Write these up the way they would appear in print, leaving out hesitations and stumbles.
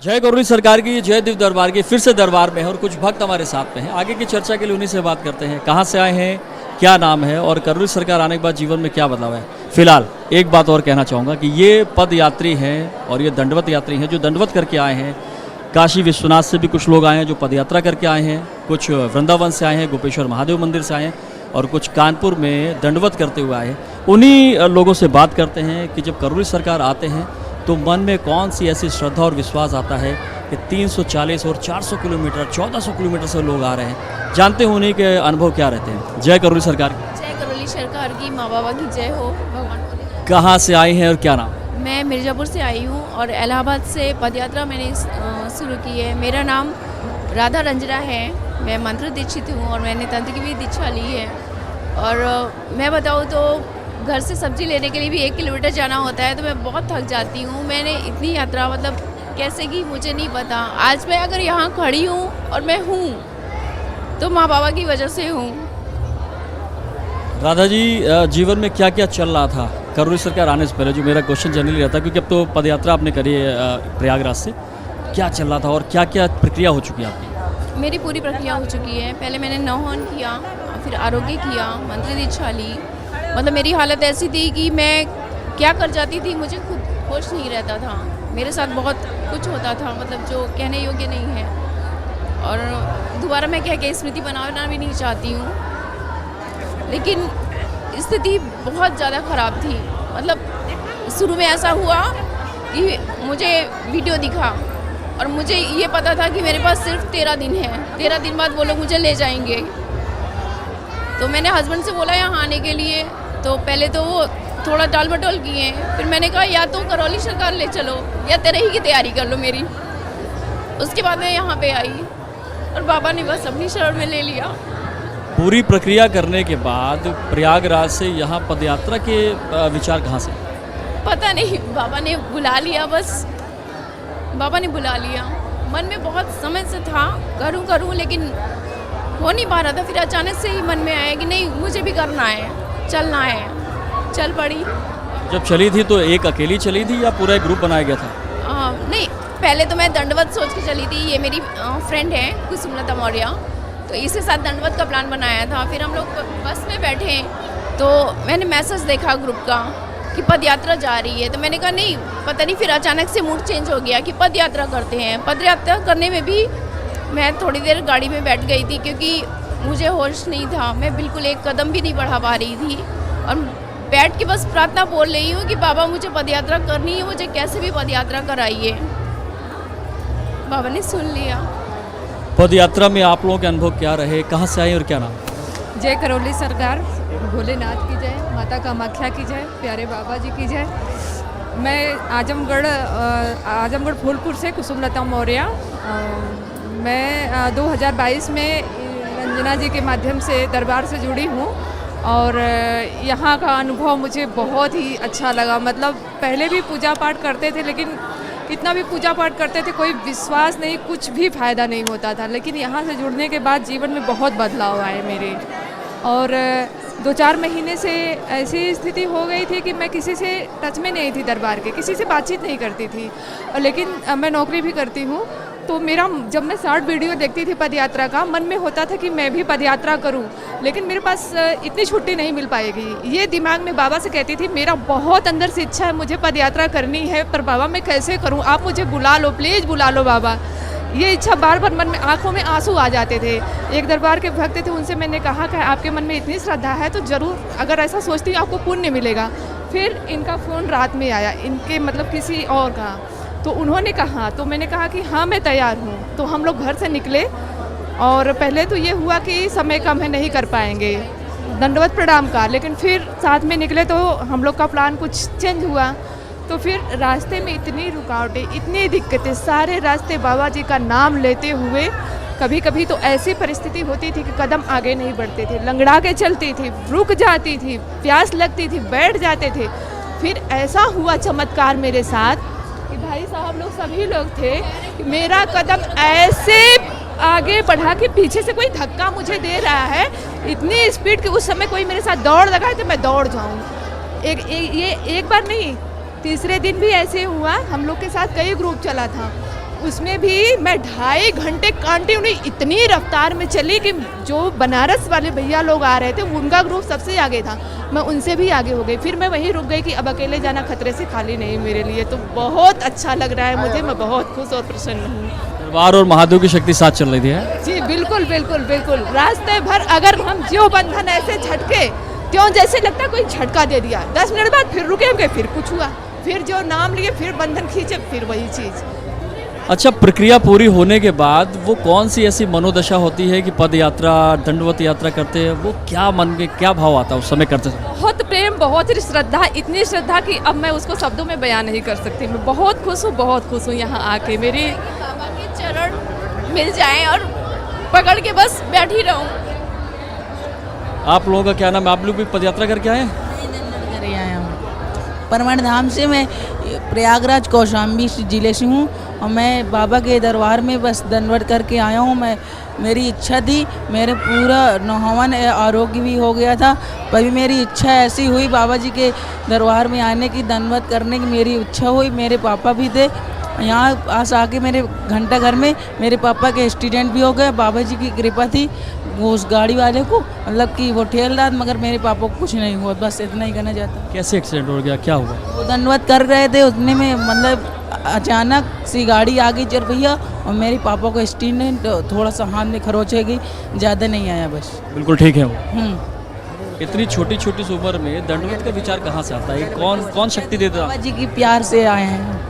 जय गौरी सरकार की, जय दिव्य दरबार की। फिर से दरबार में है और कुछ भक्त हमारे साथ में हैं। आगे की चर्चा के लिए उन्हीं से बात करते हैं। कहाँ से आए हैं, क्या नाम है और गौरी सरकार आने के बाद जीवन में क्या बदलाव है। फिलहाल एक बात और कहना चाहूँगा कि ये पद यात्री हैं और ये दंडवत यात्री हैं जो दंडवत करके आए हैं। काशी विश्वनाथ से भी कुछ लोग आए हैं जो पदयात्रा करके आए हैं, कुछ वृंदावन से आए हैं, गोपेश्वर महादेव मंदिर से आए हैं और कुछ कानपुर में दंडवत करते हुए आए हैं। उन्हीं लोगों से बात करते हैं कि जब गौरी सरकार आते हैं तो मन में कौन सी ऐसी श्रद्धा और विश्वास आता है कि 340 और 400 किलोमीटर 1400 किलोमीटर से लोग आ रहे हैं। जानते हैं उन्हीं के अनुभव क्या रहते हैं। जय गौरी सरकार की। जय गौरी सरकार की, माँ बाबा की जय हो। भगवान बोले। कहाँ से आई हैं और क्या नाम। मैं मिर्ज़ापुर से आई हूँ और इलाहाबाद से पदयात्रा मैंने शुरू की है। मेरा नाम राधा रंजना है। मैं मंत्र दीक्षित हूँ और मैंने तंत्र की भी दीक्षा ली है। और मैं बताऊँ तो घर से सब्जी लेने के लिए भी 1 किलोमीटर जाना होता है तो मैं बहुत थक जाती हूँ। मैंने इतनी यात्रा मतलब कैसे की मुझे नहीं पता। आज मैं अगर यहाँ खड़ी हूँ और मैं हूँ तो माँ बाबा की वजह से हूँ। राधा जी, जीवन में क्या क्या चल रहा था गौरी सरकार आने से पहले, जो मेरा क्वेश्चन जनरली रहता है क्योंकि अब तो पदयात्रा आपने करी है प्रयागराज से, क्या चल रहा था और क्या क्या प्रक्रिया हो चुकी है आपकी। मेरी पूरी प्रक्रिया हो चुकी है। पहले मैंने नौहन किया, फिर आरोग्य किया, मंत्र दीक्षा ली। मतलब मेरी हालत ऐसी थी कि मैं क्या कर जाती थी मुझे खुद होश नहीं रहता था। मेरे साथ बहुत कुछ होता था मतलब जो कहने योग्य नहीं है। और दोबारा मैं क्या स्मृति बनाना भी नहीं चाहती हूँ, लेकिन स्थिति बहुत ज़्यादा ख़राब थी। मतलब शुरू में ऐसा हुआ कि मुझे वीडियो दिखा और मुझे ये पता था कि मेरे पास सिर्फ 13 दिन है। 13 दिन बाद वो लोग मुझे ले जाएंगे। तो मैंने हस्बैंड से बोला यहाँ आने के लिए, तो पहले तो वो थोड़ा टाल मटोल किए। फिर मैंने कहा या तो करौली सरकार ले चलो या तेरे ही की तैयारी कर लो मेरी। उसके बाद मैं यहाँ पे आई और बाबा ने बस अपनी शरण में ले लिया। पूरी प्रक्रिया करने के बाद प्रयागराज से यहाँ पदयात्रा के विचार कहाँ से। पता नहीं, बाबा ने बुला लिया। बस बाबा ने बुला लिया। मन में बहुत समय से था करूँ लेकिन हो नहीं पा रहा था। फिर अचानक से ही मन में आया कि नहीं मुझे भी करना है, चलना है। चल पड़ी। जब चली थी तो एक अकेली चली थी या पूरा एक ग्रुप बनाया गया था। नहीं, पहले तो मैं दंडवत सोच के चली थी। ये मेरी फ्रेंड है कुसुमलता मौर्य, तो इसके साथ दंडवत का प्लान बनाया था। फिर हम लोग बस में बैठे तो मैंने मैसेज देखा ग्रुप का कि पद यात्रा जा रही है। तो मैंने कहा नहीं, पता नहीं, फिर अचानक से मूड चेंज हो गया कि पद यात्रा करते हैं। पद यात्रा करने में भी मैं थोड़ी देर गाड़ी में बैठ गई थी क्योंकि मुझे होश नहीं था। मैं बिल्कुल एक कदम भी नहीं बढ़ा पा रही थी और बैठ के बस प्रार्थना बोल रही हूँ कि बाबा मुझे पदयात्रा करनी है, मुझे कैसे भी पदयात्रा कराइए। बाबा ने सुन लिया। पदयात्रा में आप लोगों के अनुभव क्या रहे, कहाँ से आए और क्या नाम। जय करौली सरकार, भोलेनाथ की जय, माता कामाख्या की जय, प्यारे बाबा जी की जय। मैं आजमगढ़ फूलपुर से कुसुमलता मौर्य। मैं 2022 में रंजना जी के माध्यम से दरबार से जुड़ी हूँ और यहाँ का अनुभव मुझे बहुत ही अच्छा लगा। मतलब पहले भी पूजा पाठ करते थे लेकिन कितना भी पूजा पाठ करते थे कोई विश्वास नहीं, कुछ भी फ़ायदा नहीं होता था। लेकिन यहाँ से जुड़ने के बाद जीवन में बहुत बदलाव आए मेरे। और 2-4 महीने से ऐसी स्थिति हो गई थी कि मैं किसी से टच में नहीं थी, दरबार के किसी से बातचीत नहीं करती थी। और लेकिन मैं नौकरी भी करती हूँ तो मेरा जब मैं शॉर्ट वीडियो देखती थी पदयात्रा का, मन में होता था कि मैं भी पदयात्रा करूं, लेकिन मेरे पास इतनी छुट्टी नहीं मिल पाएगी। ये दिमाग में बाबा से कहती थी मेरा बहुत अंदर से इच्छा है, मुझे पदयात्रा करनी है, पर बाबा मैं कैसे करूं, आप मुझे बुला लो, प्लीज़ बुला लो बाबा। ये इच्छा बार बार मन में, आंखों में आंसू आ जाते थे। एक दरबार के भक्त थे, उनसे मैंने कहा कि आपके मन में इतनी श्रद्धा है तो ज़रूर, अगर ऐसा सोचती आपको पुण्य मिलेगा। फिर इनका फ़ोन रात में आया, इनके मतलब किसी और का, तो उन्होंने कहा, तो मैंने कहा कि हाँ मैं तैयार हूँ। तो हम लोग घर से निकले और पहले तो ये हुआ कि समय कम है, नहीं कर पाएंगे, दंडवत प्रणाम का। लेकिन फिर साथ में निकले तो हम लोग का प्लान कुछ चेंज हुआ। तो फिर रास्ते में इतनी रुकावटें, इतनी दिक्कतें, सारे रास्ते बाबा जी का नाम लेते हुए कभी कभी तो ऐसी परिस्थिति होती थी कि कदम आगे नहीं बढ़ते थे, लंगड़ा के चलती थी, रुक जाती थी, प्यास लगती थी, बैठ जाते थे। फिर ऐसा हुआ चमत्कार मेरे साथ कि भाई साहब लोग सभी लोग थे कि मेरा कदम ऐसे आगे बढ़ा कि पीछे से कोई धक्का मुझे दे रहा है, इतनी स्पीड कि उस समय कोई मेरे साथ दौड़ लगाए तो मैं दौड़ जाऊँ। ये एक बार नहीं, तीसरे दिन भी ऐसे हुआ। हम लोग के साथ कई ग्रुप चला था उसमें भी मैं 2.5 घंटे कंटिन्यू इतनी रफ्तार में चली कि जो बनारस वाले भैया लोग आ रहे थे उनका ग्रुप सबसे आगे था, मैं उनसे भी आगे हो गई। फिर मैं वहीं रुक गई कि अब अकेले जाना खतरे से खाली नहीं मेरे लिए। तो बहुत अच्छा लग रहा है मुझे, मैं बहुत खुश और प्रसन्न हूँ। दरबार और महादेव की शक्ति साथ चल रही थी है? जी बिल्कुल बिल्कुल बिल्कुल। रास्ते भर अगर हम ज्यों बंधन ऐसे झटके त्यों जैसे लगता कोई झटका दे दिया। 10 मिनट बाद फिर रुके गए, फिर कुछ हुआ, फिर जो नाम लिए, फिर बंधन खींचे, फिर वही चीज़। अच्छा, प्रक्रिया पूरी होने के बाद वो कौन सी ऐसी मनोदशा होती है कि पद यात्रा, दंडवत यात्रा करते हैं, वो क्या मन में क्या भाव आता है उस समय करते समय? बहुत प्रेम, बहुत ही श्रद्धा, इतनी श्रद्धा कि अब मैं उसको शब्दों में बयान नहीं कर सकती। मैं बहुत खुश हूँ यहाँ आके। मेरी बाबा के चरण मिल जाएं और पकड़ के बस बैठी रहूं। आप लोगों का क्या नाम है? आप लोग भी पद यात्रा करके आए हैं? करे आया हूँ परमाण धाम से। मैं प्रयागराज कौशाम्बी जिले से हूँ और मैं बाबा के दरबार में बस दंडवत करके आया हूँ। मेरी इच्छा थी, मेरे पूरा नौहवन आरोग्य भी हो गया था, पर भी मेरी इच्छा ऐसी हुई बाबा जी के दरबार में आने की, दंडवत करने की मेरी इच्छा हुई। मेरे पापा भी थे यहाँ पास आके, मेरे घंटा घर में मेरे पापा के एक्सीडेंट भी हो गए। बाबा जी की कृपा थी, वो उस गाड़ी वाले को मतलब कि वो ठेल रहा, मगर मेरे पापा को कुछ नहीं हुआ। बस इतना ही कहना चाहता हूँ। कैसे एक्सीडेंट हो गया, क्या हुआ? वो दंडवत कर रहे थे, उतने में मतलब अचानक सी गाड़ी आ गई चरपहिया और मेरे पापा को एक्सीडेंट, थोड़ा सा हाथ में खरोच हो गई, ज़्यादा नहीं आया बस। बिल्कुल ठीक है वो। इतनी छोटी छोटी सी उम्र में दंडवत का विचार कहाँ से आता है? कौन शक्ति देता? बाबा जी की प्यार से आए हैं।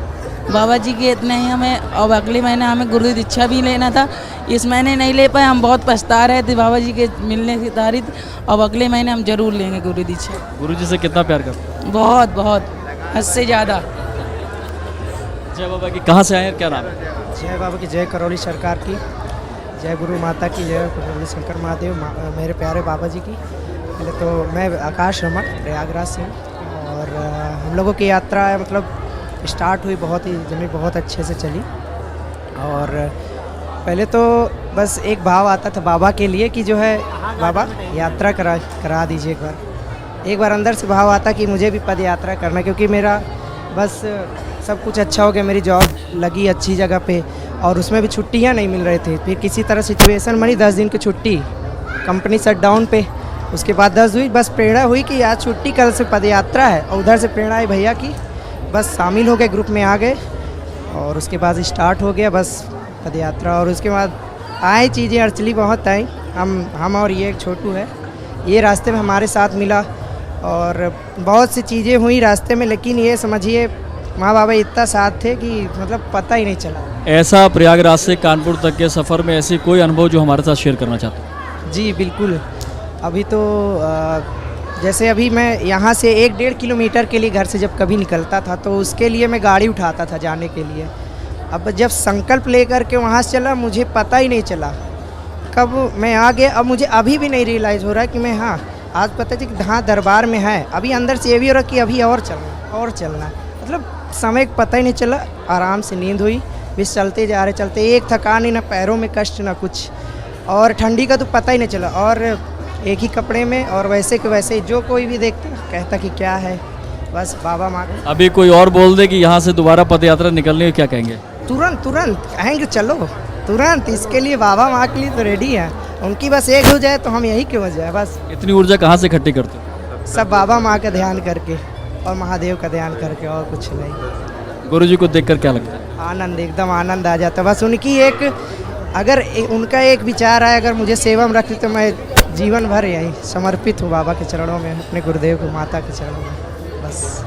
बाबा जी के इतने ही हमें, अब अगले महीने हमें गुरु दीक्षा भी लेना था, इस महीने नहीं ले पाए। हम बहुत पछता रहे थे बाबा जी के मिलने की तारीख। अब अगले महीने हम जरूर लेंगे गुरु दीक्षा। गुरु जी से कितना प्यार करते? बहुत बहुत, हद से ज़्यादा। जय बाबा की। कहाँ से आए हैं, क्या नाम है? जय बाबा की, जय करौली सरकार की, जय गुरु माता की, जय करौली शंकर महादेव मेरे प्यारे बाबा जी की। पहले तो मैं आकाश रमन प्रयागराज से हूँ और हम लोगों की यात्रा मतलब स्टार्ट हुई बहुत अच्छे से चली। और पहले तो बस एक भाव आता था बाबा के लिए कि जो है बाबा यात्रा करा दीजिए एक बार अंदर से भाव आता कि मुझे भी पद यात्रा करना, क्योंकि मेरा बस सब कुछ अच्छा हो गया, मेरी जॉब लगी अच्छी जगह पे और उसमें भी छुट्टियां नहीं मिल रही थी। फिर किसी तरह सिचुएशन बनी, 10 दिन की छुट्टी, कंपनी शट डाउन पे। उसके बाद 10 हुई, बस प्रेरणा हुई कि आज छुट्टी, कल से पद यात्रा है, और उधर से प्रेरणा आई भैया की, बस शामिल हो गए, ग्रुप में आ गए और उसके बाद स्टार्ट हो गया बस पद यात्रा। और उसके बाद आए चीज़ें अर्चली बहुत आई, हम और ये एक छोटू है, ये रास्ते में हमारे साथ मिला और बहुत सी चीज़ें हुई रास्ते में, लेकिन ये समझिए माँ बाबा इतना साथ थे कि मतलब पता ही नहीं चला। ऐसा प्रयागराज से कानपुर तक के सफ़र में ऐसी कोई अनुभव जो हमारे साथ शेयर करना चाहते हैं? जी बिल्कुल। अभी तो जैसे अभी मैं यहाँ से 1-1.5 किलोमीटर के लिए घर से जब कभी निकलता था तो उसके लिए मैं गाड़ी उठाता था जाने के लिए। अब जब संकल्प लेकर के वहाँ से चला, मुझे पता ही नहीं चला कब मैं आ गया। अब मुझे अभी भी नहीं रियलाइज़ हो रहा है कि मैं आज पता चला कि हाँ दरबार में है। अभी अंदर से ये भी हो रहा कि अभी और चलना मतलब समय पता ही नहीं चला। आराम से नींद हुई, बस चलते जा रहे, चलते, एक थकान ही, ना पैरों में कष्ट ना कुछ, और ठंडी का तो पता ही नहीं चला। और एक ही कपड़े में और वैसे के वैसे जो कोई भी देखता कहता कि क्या है, बस बाबा माँ। अभी कोई और बोल दे कि यहाँ से दोबारा पद यात्रा निकलनी है, क्या कहेंगे? तुरंत कहेंगे चलो तुरंत। इसके लिए बाबा माँ के लिए तो रेडी है, उनकी बस एक हो जाए तो हम यही क्यों हो जाए। बस इतनी ऊर्जा कहाँ से इकट्ठी करते हो? सब बाबा माँ का ध्यान करके और महादेव का ध्यान करके, और कुछ नहीं। गुरु जी को देखकर क्या लगता है? आनंद, एकदम आनंद आ जाता है। बस उनकी उनका एक विचार है, अगर मुझे सेवा में रखे तो मैं जीवन भर यही समर्पित हूँ बाबा के चरणों में, अपने गुरुदेव को, माता के चरणों में, बस।